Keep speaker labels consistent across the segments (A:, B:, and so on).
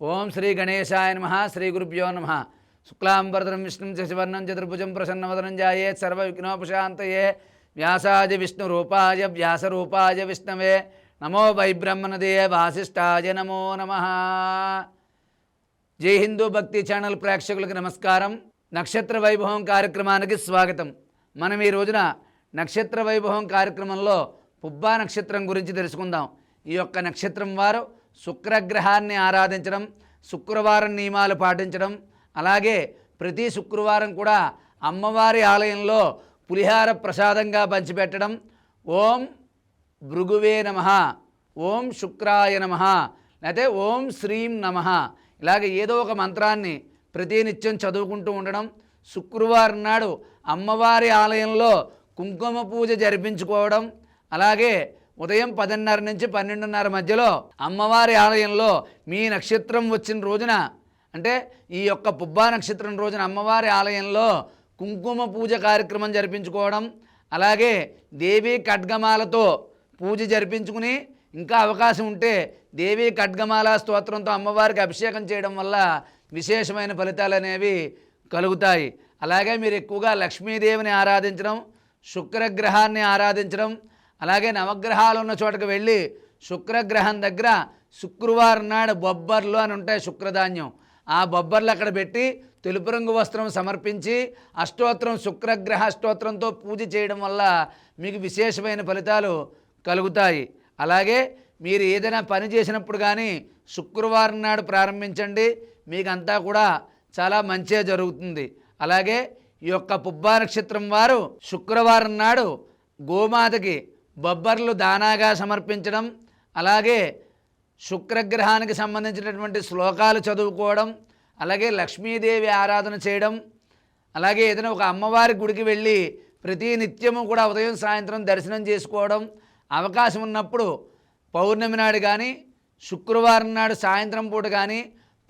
A: ఓం శ్రీ గణేశాయ నమః. శ్రీ గురుభ్యో నమః. శుక్లాంబరధరం విష్ణుం శశివర్ణం చతుర్భుజం ప్రసన్నవదనం ధ్యాయేత్ సర్వవిఘ్నోపశాంతయే. వ్యాసాయ విష్ణురూపాయ వ్యాసరూపాయ విష్ణవే నమో వై బ్రహ్మణదే వాసిష్ఠాయ నమో నమః. జై హిందూ భక్తి ఛానల్ ప్రేక్షకులకు నమస్కారం. నక్షత్ర వైభవం కార్యక్రమానికి స్వాగతం. మనం ఈ రోజున నక్షత్ర వైభవం కార్యక్రమంలో పుబ్బా నక్షత్రం గురించి తెలుసుకుందాం. ఈ యొక్క నక్షత్రం వారు శుక్రగ్రహాన్ని ఆరాధించడం, శుక్రవారం నియమాలు పాటించడం, అలాగే ప్రతి శుక్రవారం కూడా అమ్మవారి ఆలయంలో పులిహార ప్రసాదంగా పంచిపెట్టడం, ఓం భృగువే నమః, ఓం శుక్రాయ నమః, లేకపోతే ఓం శ్రీం నమః, ఇలాగ ఏదో ఒక మంత్రాన్ని ప్రతినిత్యం చదువుకుంటూ ఉండడం, శుక్రవారం నాడు అమ్మవారి ఆలయంలో కుంకుమ పూజ జరిపించుకోవడం, అలాగే ఉదయం 10:30 నుంచి 12:30 మధ్యలో అమ్మవారి ఆలయంలో మీ నక్షత్రం వచ్చిన రోజున, అంటే ఈ యొక్క పుబ్బా నక్షత్రం రోజున అమ్మవారి ఆలయంలో కుంకుమ పూజ కార్యక్రమం జరిపించుకోవడం, అలాగే దేవీ ఖడ్గమాలతో పూజ జరిపించుకుని, ఇంకా అవకాశం ఉంటే దేవీ ఖడ్గమాల స్తోత్రంతో అమ్మవారికి అభిషేకం చేయడం వల్ల విశేషమైన ఫలితాలు అనేవి కలుగుతాయి. అలాగే మీరు ఎక్కువగా లక్ష్మీదేవిని ఆరాధించడం, శుక్రగ్రహాన్ని ఆరాధించడం, అలాగే నవగ్రహాలు ఉన్న చోటకు వెళ్ళి శుక్రగ్రహం దగ్గర శుక్రవారం నాడు బొబ్బర్లు అని ఉంటాయి, శుక్రధాన్యం, ఆ బొబ్బర్లు అక్కడ పెట్టి తెలుపు రంగు వస్త్రం సమర్పించి అష్టోత్తరం శుక్రగ్రహ అష్టోత్తరంతో పూజ చేయడం వల్ల మీకు విశేషమైన ఫలితాలు కలుగుతాయి. అలాగే మీరు ఏదైనా పని చేసినప్పుడు కానీ శుక్రవారం నాడు ప్రారంభించండి, మీకు అంతా కూడా చాలా మంచిగా జరుగుతుంది. అలాగే ఈ యొక్క పుబ్బా నక్షత్రం వారు శుక్రవారం నాడు గోమాతకి బొబ్బర్లు దానాగా సమర్పించడం, అలాగే శుక్రగ్రహానికి సంబంధించినటువంటి శ్లోకాలు చదువుకోవడం, అలాగే లక్ష్మీదేవి ఆరాధన చేయడం, అలాగే ఏదైనా ఒక అమ్మవారి గుడికి వెళ్ళి ప్రతి నిత్యము కూడా ఉదయం సాయంత్రం దర్శనం చేసుకోవడం, అవకాశం ఉన్నప్పుడు పౌర్ణమి నాడు కానీ శుక్రవారం నాడు సాయంత్రం పూట కానీ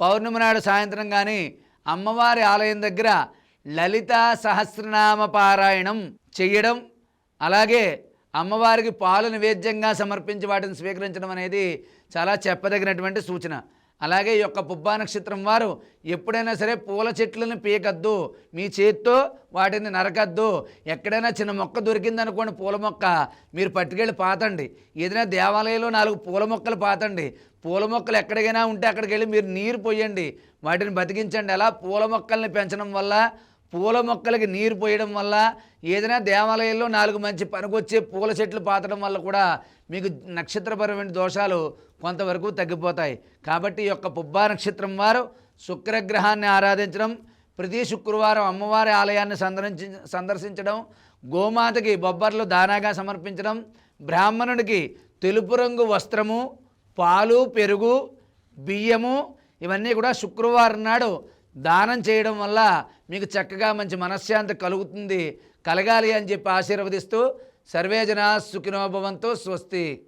A: పౌర్ణమి నాడు సాయంత్రం కానీ అమ్మవారి ఆలయం దగ్గర లలితా సహస్రనామ పారాయణం చేయడం, అలాగే అమ్మవారికి పాలు నివేద్యంగా సమర్పించి వాటిని స్వీకరించడం అనేది చాలా చెప్పదగినటువంటి సూచన. అలాగే ఈ యొక్క పుబ్బా నక్షత్రం వారు ఎప్పుడైనా సరే పూల చెట్లను పీకద్దు, మీ చేత్తో వాటిని నరకద్దు. ఎక్కడైనా చిన్న మొక్క దొరికిందనుకోండి, పూల మొక్క, మీరు పట్టుకెళ్ళి పాతండి. ఏదైనా దేవాలయంలో 4 పూల మొక్కలు పాతండి. పూల మొక్కలు ఎక్కడికైనా ఉంటే అక్కడికి వెళ్ళి మీరు నీరు పోయండి, వాటిని బతికించండి. అలా పూల మొక్కల్ని పెంచడం వల్ల, పూల మొక్కలకి నీరు పోయడం వల్ల, ఏదైనా దేవాలయంలో 4 మంచి పనికొచ్చే పూల చెట్లు పాతడం వల్ల కూడా మీకు నక్షత్రపరమైన దోషాలు కొంతవరకు తగ్గిపోతాయి. కాబట్టి ఈ యొక్క పుబ్బా నక్షత్రం వారు శుక్రగ్రహాన్ని ఆరాధించడం, ప్రతి శుక్రవారం అమ్మవారి ఆలయాన్ని సందర్శించడం, గోమాతకి బొబ్బర్లు దానాగా సమర్పించడం, బ్రాహ్మణుడికి తెలుపు రంగు వస్త్రము, పాలు, పెరుగు, బియ్యము ఇవన్నీ కూడా శుక్రవారం నాడు దానం చేయడం వల్ల మీకు చక్కగా మంచి మనశ్శాంతి కలుగుతుంది. కలగాలి అని చెప్పి ఆశీర్వదిస్తూ సర్వే జనా సుఖినో భవంతు. స్వస్తి.